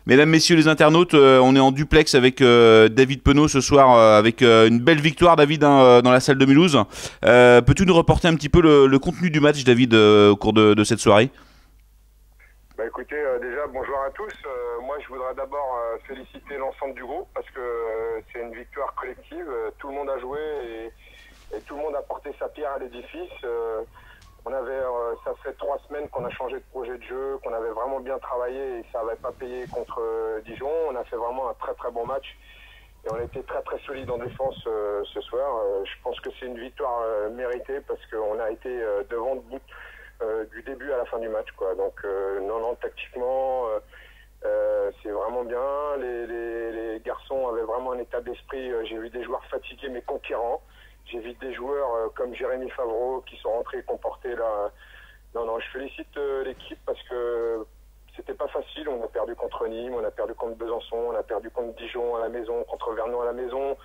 Mesdames, messieurs les internautes, on est en duplex avec David Penaud ce soir, avec une belle victoire, David, hein, dans la salle de Mulhouse. Peux-tu nous reporter un petit peu le contenu du match, David, au cours de cette soirée? Bah écoutez, déjà bonjour à tous. Moi je voudrais d'abord féliciter l'ensemble du groupe parce que c'est une victoire collective. Tout le monde a joué et tout le monde a porté sa pierre à l'édifice. Ça fait 3 semaines qu'on a changé de projet de jeu, qu'on avait vraiment bien travaillé et ça n'avait pas payé contre Dijon. On a fait vraiment un très très bon match et on a été très très solide en défense ce soir. Je pense que c'est une victoire méritée parce qu'on a été devant du début à la fin du match, quoi. Donc non, tactiquement c'est vraiment bien. Les garçons avaient vraiment un état d'esprit. J'ai vu des joueurs fatigués mais conquérants. J'ai vu des joueurs comme Jérémy Favreau qui sont rentrés et comportés là. Non, je félicite l'équipe parce que c'était pas facile. On a perdu contre Nîmes, on a perdu contre Besançon, on a perdu contre Dijon à la maison, contre Vernon à la maison.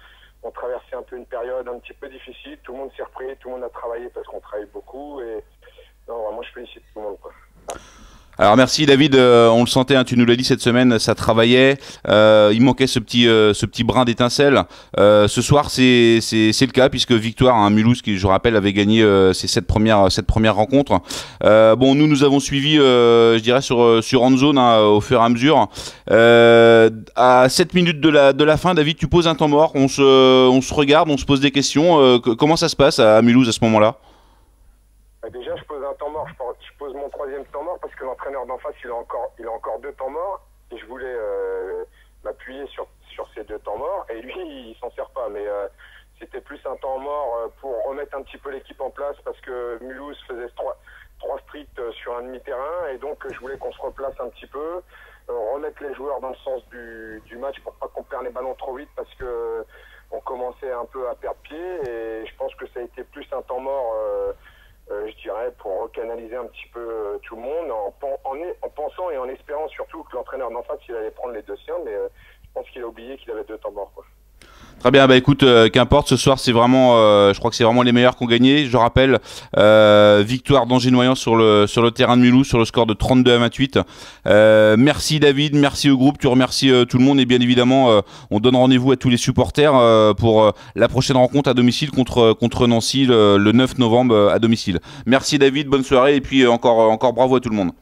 On traversait un peu une période un petit peu difficile. Tout le monde s'est repris, tout le monde a travaillé parce qu'on travaille beaucoup. Et non, vraiment, je félicite tout le monde, quoi. Alors merci David, on le sentait, hein, tu nous l'as dit cette semaine, ça travaillait, il manquait ce petit brin d'étincelle. Ce soir c'est le cas puisque victoire, hein, Mulhouse qui, je rappelle, avait gagné cette première rencontre. Bon, nous avons suivi, je dirais sur Endzone, hein, au fur et à mesure. À 7 minutes de la fin, David, tu poses un temps mort, on se regarde, on se pose des questions. Comment ça se passe à Mulhouse à ce moment-là? Déjà, je pose un temps mort. Je pose mon 3e temps mort parce que l'entraîneur d'en face, il a encore 2 temps morts. Et je voulais m'appuyer sur ces 2 temps morts. Et lui, il s'en sert pas. Mais c'était plus un temps mort pour remettre un petit peu l'équipe en place parce que Mulhouse faisait 3 stricts sur un demi-terrain. Et donc, je voulais qu'on se replace un petit peu, remettre les joueurs dans le sens du match pour pas qu'on perde les ballons trop vite parce que on commençait un peu à perdre pied. Et je pense que ça a été plus un temps mort. Je dirais, pour recanaliser un petit peu tout le monde, en pensant et en espérant surtout que l'entraîneur d'en face, il allait prendre les 2 siens, mais je pense qu'il a oublié qu'il avait 2 temps morts, quoi. Très bien, bah écoute, qu'importe, ce soir c'est vraiment, je crois que c'est vraiment les meilleurs qui ont gagné. Je rappelle, victoire d'Angers-Noyant sur le terrain de Mulhouse sur le score de 32-28. Merci David, merci au groupe, tu remercies tout le monde et bien évidemment, on donne rendez-vous à tous les supporters pour la prochaine rencontre à domicile contre Nancy le 9 novembre à domicile. Merci David, bonne soirée et puis encore bravo à tout le monde.